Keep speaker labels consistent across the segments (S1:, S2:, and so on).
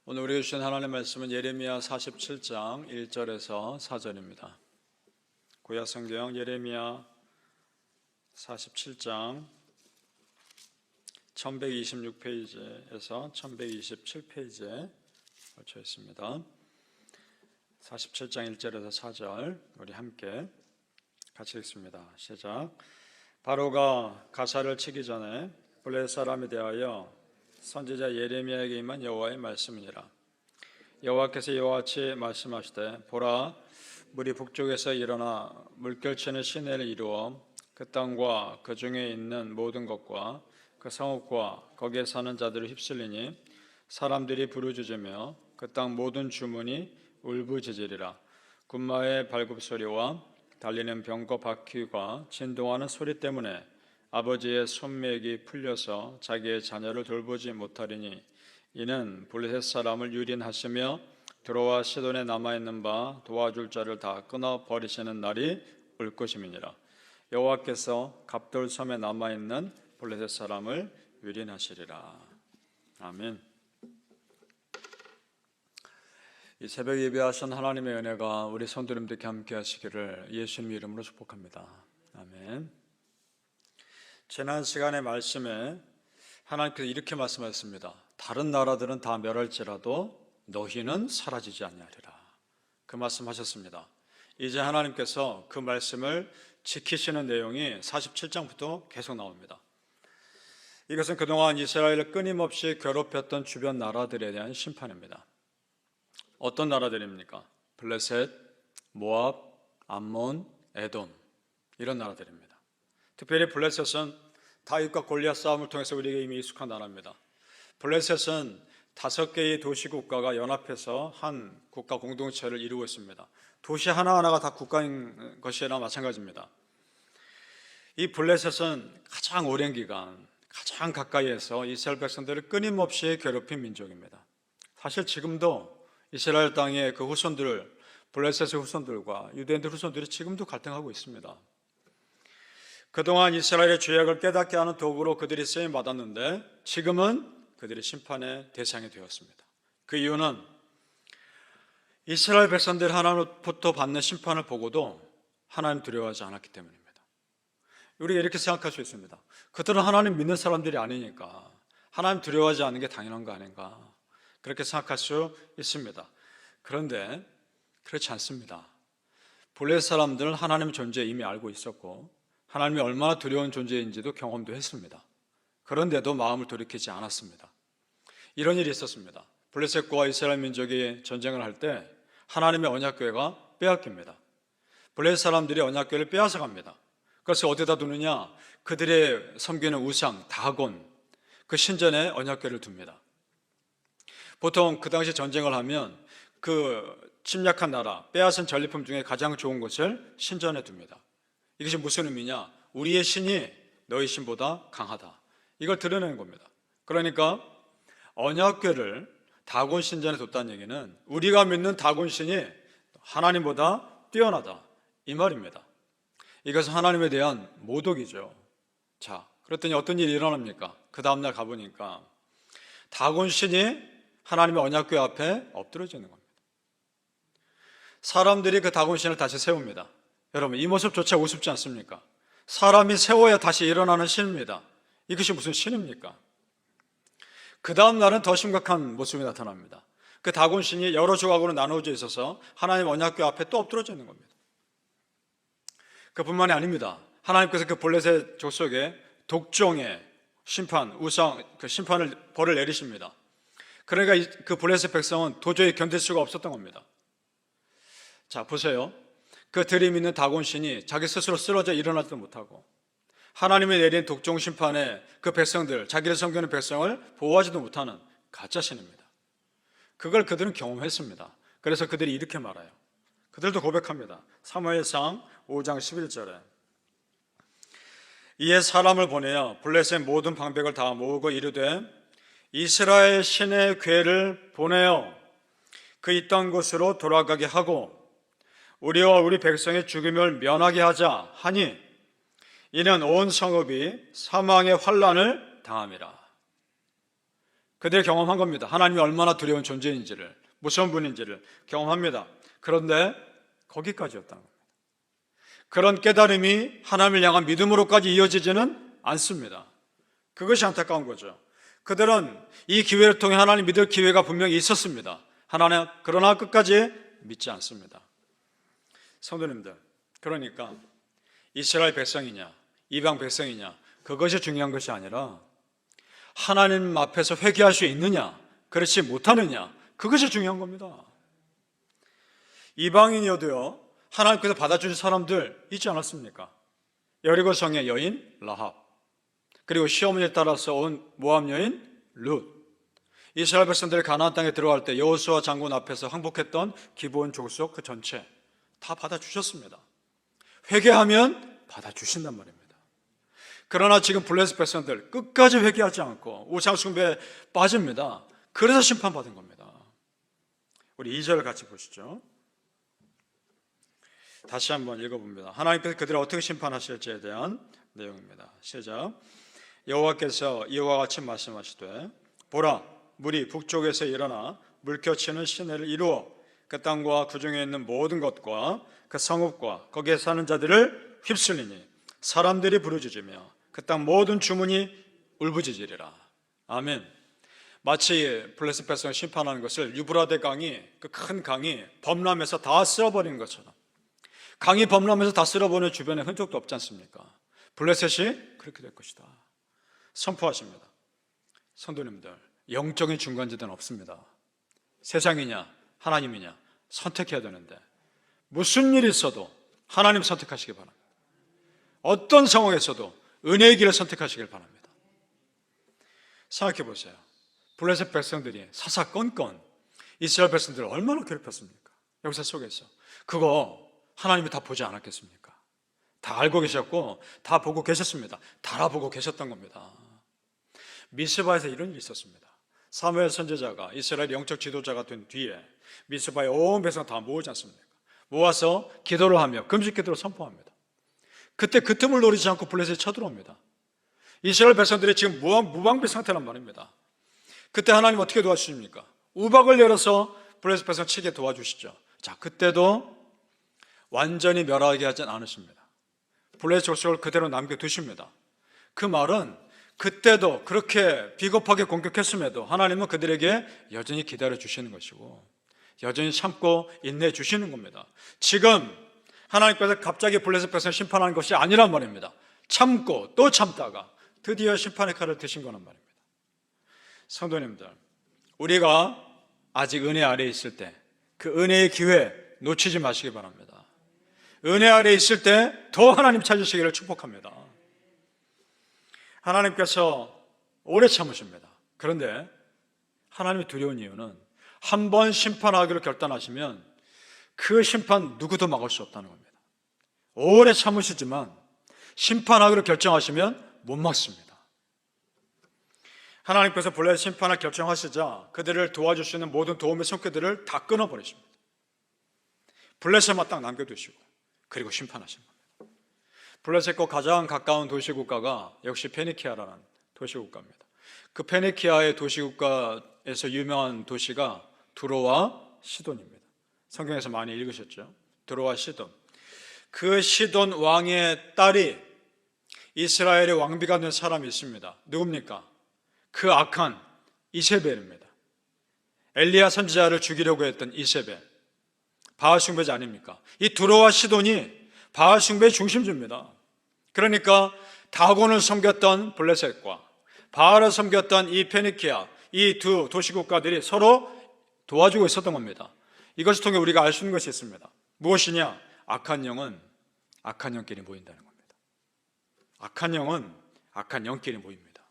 S1: 오늘 우리에게 주신 하나님의 말씀은 예레미야 47장 1절에서 4절입니다. 구약 성경 예레미야 47장 1126페이지에서 1127페이지에 걸쳐 있습니다. 47장 1절에서 4절 우리 함께 같이 읽습니다. 시작. 바로가 가사를 치기 전에 블레셋 사람에 대하여 선지자 예레미야에게 임한 여호와의 말씀이니라. 여호와께서 이와 같이 말씀하시되, 보라, 물이 북쪽에서 일어나 물결치는 시내를 이루어 그 땅과 그 중에 있는 모든 것과 그 성읍과 거기에 사는 자들을 휩쓸리니 사람들이 부르짖으며 그 땅 모든 주문이 울부짖으리라. 군마의 발굽소리와 달리는 병거 바퀴가 진동하는 소리 때문에 아버지의 손맥이 풀려서 자기의 자녀를 돌보지 못하리니 이는 블레셋 사람을 유린하시며 드로와 시돈에 남아있는 바 도와줄 자를 다 끊어버리시는 날이 올 것임이니라. 여호와께서 갑돌섬에 남아있는 블레셋 사람을 유린하시리라. 아멘. 이 새벽 예배하신 하나님의 은혜가 우리 성도님들께 함께 하시기를 예수님 이름으로 축복합니다. 아멘. 지난 시간의 말씀에 하나님께서 이렇게 말씀하셨습니다. 다른 나라들은 다 멸할지라도 너희는 사라지지 아니하리라. 그 말씀하셨습니다. 이제 하나님께서 그 말씀을 지키시는 내용이 47장부터 계속 나옵니다. 이것은 그동안 이스라엘을 끊임없이 괴롭혔던 주변 나라들에 대한 심판입니다. 어떤 나라들입니까? 블레셋, 모압, 암몬, 에돔, 이런 나라들입니다. 특별히 블레셋은 다윗과 골리앗 싸움을 통해서 우리에게 이미 익숙한 나라입니다. 블레셋은 5개의 도시국가가 연합해서 한 국가 공동체를 이루고 있습니다. 도시 하나하나가 다 국가인 것이나 마찬가지입니다. 이 블레셋은 가장 오랜 기간, 가장 가까이에서 이스라엘 백성들을 끊임없이 괴롭힌 민족입니다. 사실 지금도 이스라엘 땅의 그 후손들, 블레셋의 후손들과 유대인들 후손들이 지금도 갈등하고 있습니다. 그동안 이스라엘의 죄악을 깨닫게 하는 도구로 그들이 쓰임 받았는데 지금은 그들이 심판의 대상이 되었습니다. 그 이유는 이스라엘 백성들 하나님부터 받는 심판을 보고도 하나님 두려워하지 않았기 때문입니다. 우리가 이렇게 생각할 수 있습니다. 그들은 하나님 믿는 사람들이 아니니까 하나님 두려워하지 않는 게 당연한 거 아닌가, 그렇게 생각할 수 있습니다. 그런데 그렇지 않습니다. 블레셋 사람들은 하나님의 존재 이미 알고 있었고 하나님이 얼마나 두려운 존재인지도 경험도 했습니다. 그런데도 마음을 돌이키지 않았습니다. 이런 일이 있었습니다. 블레셋과 이스라엘 민족이 전쟁을 할 때 하나님의 언약궤가 빼앗깁니다. 블레셋 사람들이 언약궤를 빼앗아 갑니다. 그래서 어디다 두느냐? 그들의 섬기는 우상 다곤, 그 신전에 언약궤를 둡니다. 보통 그 당시 전쟁을 하면 그 침략한 나라, 빼앗은 전리품 중에 가장 좋은 것을 신전에 둡니다. 이것이 무슨 의미냐? 우리의 신이 너희 신보다 강하다, 이걸 드러내는 겁니다. 그러니까 언약궤를 다곤 신전에 뒀다는 얘기는 우리가 믿는 다곤 신이 하나님보다 뛰어나다, 이 말입니다. 이것은 하나님에 대한 모독이죠. 자, 그랬더니 어떤 일이 일어납니까? 그 다음날 가보니까 다곤 신이 하나님의 언약궤 앞에 엎드러지는 겁니다. 사람들이 그 다곤 신을 다시 세웁니다. 여러분, 이 모습조차 우습지 않습니까? 사람이 세워야 다시 일어나는 신입니다. 이것이 무슨 신입니까? 그 다음 날은 더 심각한 모습이 나타납니다. 그 다곤 신이 여러 조각으로 나누어져 있어서 하나님 언약궤 앞에 또 엎드러져 있는 겁니다. 그뿐만이 아닙니다. 하나님께서 그 블레셋 족속에 독종의 심판, 우상, 그 심판을, 벌을 내리십니다. 그러니까 그 블레셋 백성은 도저히 견딜 수가 없었던 겁니다. 자, 보세요. 그 들이미는 다곤 신이 자기 스스로 쓰러져 일어나지도 못하고 하나님이 내린 독종 심판에 그 백성들, 자기를 섬기는 백성을 보호하지도 못하는 가짜 신입니다. 그걸 그들은 경험했습니다. 그래서 그들이 이렇게 말해요. 그들도 고백합니다. 사무엘상 5장 11절에 이에 사람을 보내어 블레셋 모든 방백을 다 모으고 이르되 이스라엘 신의 궤를 보내어 그 있던 곳으로 돌아가게 하고 우리와 우리 백성의 죽음을 면하게 하자 하니 이는 온 성읍이 사망의 환난을 당함이라. 그들이 경험한 겁니다. 하나님이 얼마나 두려운 존재인지를, 무서운 분인지를 경험합니다. 그런데 거기까지였다는 겁니다. 그런 깨달음이 하나님을 향한 믿음으로까지 이어지지는 않습니다. 그것이 안타까운 거죠. 그들은 이 기회를 통해 하나님 믿을 기회가 분명히 있었습니다. 그러나 끝까지 믿지 않습니다. 성도님들, 그러니까 이스라엘 백성이냐 이방 백성이냐 그것이 중요한 것이 아니라 하나님 앞에서 회개할 수 있느냐 그렇지 못하느냐 그것이 중요한 겁니다. 이방인이어도요 하나님께서 받아주신 사람들 있지 않았습니까? 여리고 성의 여인 라합, 그리고 시어머니를 따라서 온 모압 여인 룻, 이스라엘 백성들이 가나안 땅에 들어갈 때 여호수아 장군 앞에서 항복했던 기브온 족속 그 전체 다 받아주셨습니다. 회개하면 받아주신단 말입니다. 그러나 지금 블레셋 백성들 끝까지 회개하지 않고 우상숭배에 빠집니다. 그래서 심판받은 겁니다. 우리 2절 같이 보시죠. 다시 한번 읽어봅니다. 하나님께서 그들을 어떻게 심판하실지에 대한 내용입니다. 시작. 여호와께서 이와 같이 말씀하시되 보라, 물이 북쪽에서 일어나 물결치는 시내를 이루어 그 땅과 그 중에 있는 모든 것과 그 성읍과 거기에 사는 자들을 휩쓸리니 사람들이 부르짖으며 그 땅 모든 주문이 울부짖으리라. 아멘. 마치 블레셋 백성을 심판하는 것을 유브라데 강이, 그 큰 강이 범람해서 다 쓸어버리는 것처럼, 강이 범람해서 다 쓸어버리는 주변에 흔적도 없지 않습니까? 블레셋이 그렇게 될 것이다 선포하십니다. 성도님들, 영적인 중간지대는 없습니다. 세상이냐 하나님이냐 선택해야 되는데 무슨 일이 있어도 하나님 선택하시기 바랍니다. 어떤 상황에서도 은혜의 길을 선택하시길 바랍니다. 생각해 보세요. 블레셋 백성들이 사사건건 이스라엘 백성들을 얼마나 괴롭혔습니까? 역사 속에서. 그거 하나님이 다 보지 않았겠습니까? 다 알고 계셨고 다 보고 계셨습니다. 다 알아보고 계셨던 겁니다. 미스바에서 이런 일이 있었습니다. 사무엘 선지자가 이스라엘 영적 지도자가 된 뒤에 미스바에 온 백성 다 모으지 않습니까? 모아서 기도를 하며 금식 기도를 선포합니다. 그때 그 틈을 노리지 않고 블레셋이 쳐들어옵니다. 이스라엘 백성들이 지금 무방비 상태란 말입니다. 그때 하나님 어떻게 도와주십니까? 우박을 열어서 블레셋 백성 치게 도와주시죠. 자, 그때도 완전히 멸하게 하진 않으십니다. 블레셋 족속을 그대로 남겨두십니다. 그 말은 그때도 그렇게 비겁하게 공격했음에도 하나님은 그들에게 여전히 기다려 주시는 것이고 여전히 참고 인내해 주시는 겁니다. 지금 하나님께서 갑자기 블레셋 백성을 심판하는 것이 아니란 말입니다. 참고 또 참다가 드디어 심판의 칼을 드신 거란 말입니다. 성도님들, 우리가 아직 은혜 아래에 있을 때 그 은혜의 기회 놓치지 마시기 바랍니다. 은혜 아래에 있을 때 더 하나님 찾으시기를 축복합니다. 하나님께서 오래 참으십니다. 그런데 하나님이 두려운 이유는 한 번 심판하기로 결단하시면 그 심판 누구도 막을 수 없다는 겁니다. 오래 참으시지만 심판하기로 결정하시면 못 막습니다. 하나님께서 블레셋 심판을 결정하시자 그들을 도와줄 수 있는 모든 도움의 손길들을 다 끊어버리십니다. 블레셋만 딱 남겨두시고 그리고 심판하신 겁니다. 블레셋과 가장 가까운 도시국가가 역시 페니키아라는 도시국가입니다. 그 페니키아의 도시국가에서 유명한 도시가 두로와 시돈입니다. 성경에서 많이 읽으셨죠? 두로와 시돈. 그 시돈 왕의 딸이 이스라엘의 왕비가 된 사람이 있습니다. 누굽니까? 그 악한 이세벨입니다. 엘리야 선지자를 죽이려고 했던 이세벨. 바알 숭배자 아닙니까? 이 두로와 시돈이 바알 숭배의 중심지입니다. 그러니까 다곤을 섬겼던 블레셋과 바알을 섬겼던 이 페니키아, 이 두 도시국가들이 서로 도와주고 있었던 겁니다. 이것을 통해 우리가 알 수 있는 것이 있습니다. 무엇이냐? 악한 영은 악한 영끼리 모인다는 겁니다. 악한 영은 악한 영끼리 모입니다.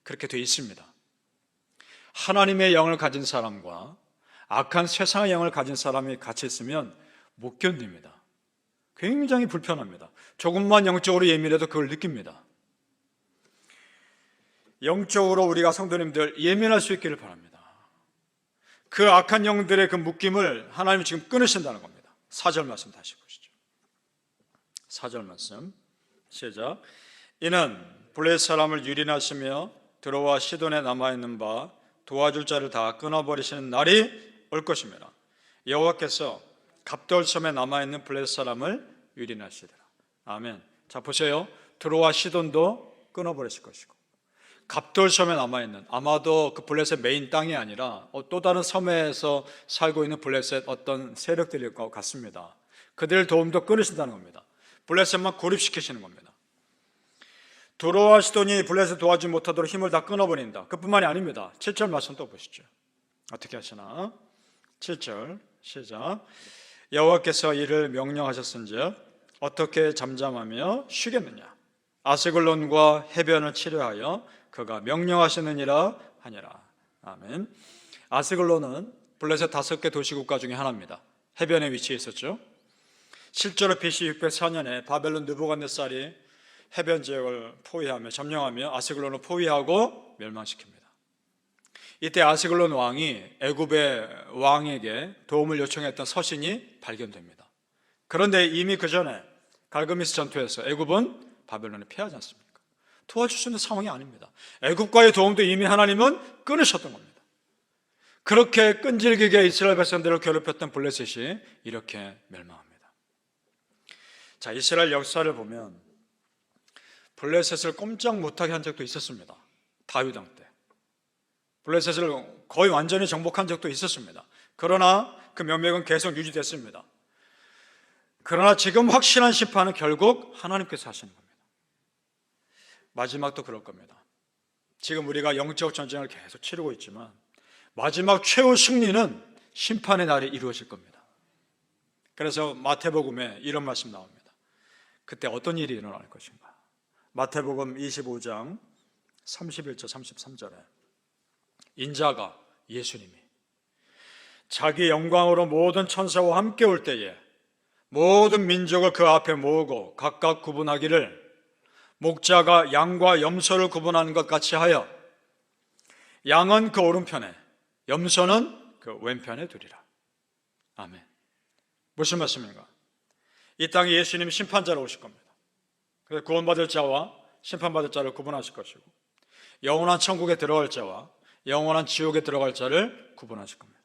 S1: 그렇게 되어 있습니다. 하나님의 영을 가진 사람과 악한 세상의 영을 가진 사람이 같이 있으면 못 견딥니다. 굉장히 불편합니다. 조금만 영적으로 예민해도 그걸 느낍니다. 영적으로 우리가 성도님들 예민할 수 있기를 바랍니다. 그 악한 영들의 그 묶임을 하나님이 지금 끊으신다는 겁니다. 4절 말씀 다시 보시죠. 4절 말씀 시작. 이는 블레셋 사람을 유린하시며 드로와 시돈에 남아있는 바 도와줄 자를 다 끊어버리시는 날이 올 것입니다. 여호와께서 갑돌섬에 남아있는 블레셋 사람을 유린하시리라. 아멘. 자, 보세요. 드로와 시돈도 끊어버리실 것이고, 갑돌섬에 남아있는, 아마도 그 블레셋 메인 땅이 아니라 또 다른 섬에서 살고 있는 블레셋 어떤 세력들일 것 같습니다. 그들 도움도 끊으신다는 겁니다. 블레셋만 고립시키시는 겁니다. 드로와 시돈이 블레셋 도와주지 못하도록 힘을 다 끊어버린다. 그뿐만이 아닙니다. 7절 말씀 또 보시죠. 어떻게 하시나? 7절 시작. 여호와께서 이를 명령하셨은즉 어떻게 잠잠하며 쉬겠느냐? 아스글론과 해변을 치료하여 그가 명령하시느니라 하니라. 아멘. 아스글론은 블레셋 5개 도시국가 중에 하나입니다. 해변에 위치해 있었죠. 실제로 BC 604년에 바벨론 느부갓네살이 해변 지역을 포위하며 점령하며 아스글론을 포위하고 멸망시킵니다. 이때 아스글론 왕이 애굽의 왕에게 도움을 요청했던 서신이 발견됩니다. 그런데 이미 그 전에 갈그미스 전투에서 애굽은 바벨론에 패하지 않습니까? 도와줄 수 있는 상황이 아닙니다. 애굽과의 도움도 이미 하나님은 끊으셨던 겁니다. 그렇게 끈질기게 이스라엘 백성들을 괴롭혔던 블레셋이 이렇게 멸망합니다. 자, 이스라엘 역사를 보면 블레셋을 꼼짝 못하게 한 적도 있었습니다. 다윗 왕 때 블레셋을 거의 완전히 정복한 적도 있었습니다. 그러나 그 명맥은 계속 유지됐습니다. 그러나 지금 확실한 심판은 결국 하나님께서 하시는 겁니다. 마지막도 그럴 겁니다. 지금 우리가 영적 전쟁을 계속 치르고 있지만 마지막 최후 승리는 심판의 날이 이루어질 겁니다. 그래서 마태복음에 이런 말씀 나옵니다. 그때 어떤 일이 일어날 것인가? 마태복음 25장 31절 33절에 인자가, 예수님이 자기 영광으로 모든 천사와 함께 올 때에 모든 민족을 그 앞에 모으고 각각 구분하기를 목자가 양과 염소를 구분하는 것 같이 하여 양은 그 오른편에 염소는 그 왼편에 두리라. 아멘. 무슨 말씀인가? 이 땅에 예수님이 심판자로 오실 겁니다. 그래서 구원받을 자와 심판받을 자를 구분하실 것이고 영원한 천국에 들어갈 자와 영원한 지옥에 들어갈 자를 구분하실 겁니다.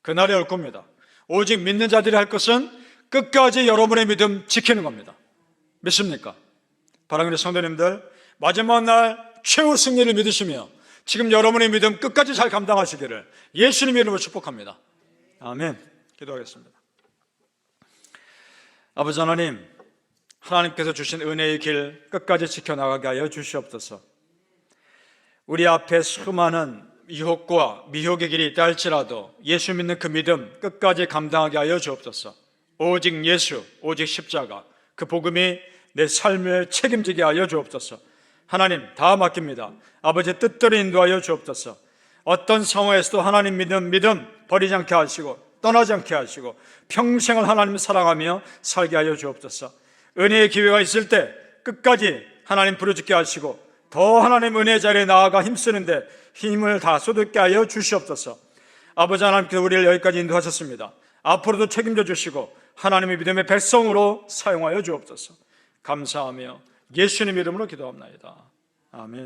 S1: 그날이 올 겁니다. 오직 믿는 자들이 할 것은 끝까지 여러분의 믿음 지키는 겁니다. 믿습니까? 사랑하는 성도님들, 마지막 날 최후 승리를 믿으시며 지금 여러분의 믿음 끝까지 잘 감당하시기를 예수님의 이름으로 축복합니다. 아멘. 기도하겠습니다. 아버지 하나님, 하나님께서 주신 은혜의 길 끝까지 지켜나가게 하여 주시옵소서. 우리 앞에 수많은 유혹과 미혹의 길이 있다 할지라도 예수 믿는 그 믿음 끝까지 감당하게 하여 주옵소서. 오직 예수, 오직 십자가, 그 복음이 내 삶을 책임지게 하여 주옵소서. 하나님, 다 맡깁니다. 아버지의 뜻대로 인도하여 주옵소서. 어떤 상황에서도 하나님 믿음 버리지 않게 하시고 떠나지 않게 하시고 평생을 하나님을 사랑하며 살게 하여 주옵소서. 은혜의 기회가 있을 때 끝까지 하나님 부르짖게 하시고 더 하나님 은혜의 자리에 나아가 힘쓰는데 힘을 다 쏟게 하여 주시옵소서. 아버지 하나님께서 우리를 여기까지 인도하셨습니다. 앞으로도 책임져 주시고 하나님의 믿음의 백성으로 사용하여 주옵소서. 감사하며 예수님 이름으로 기도합나이다. 아멘.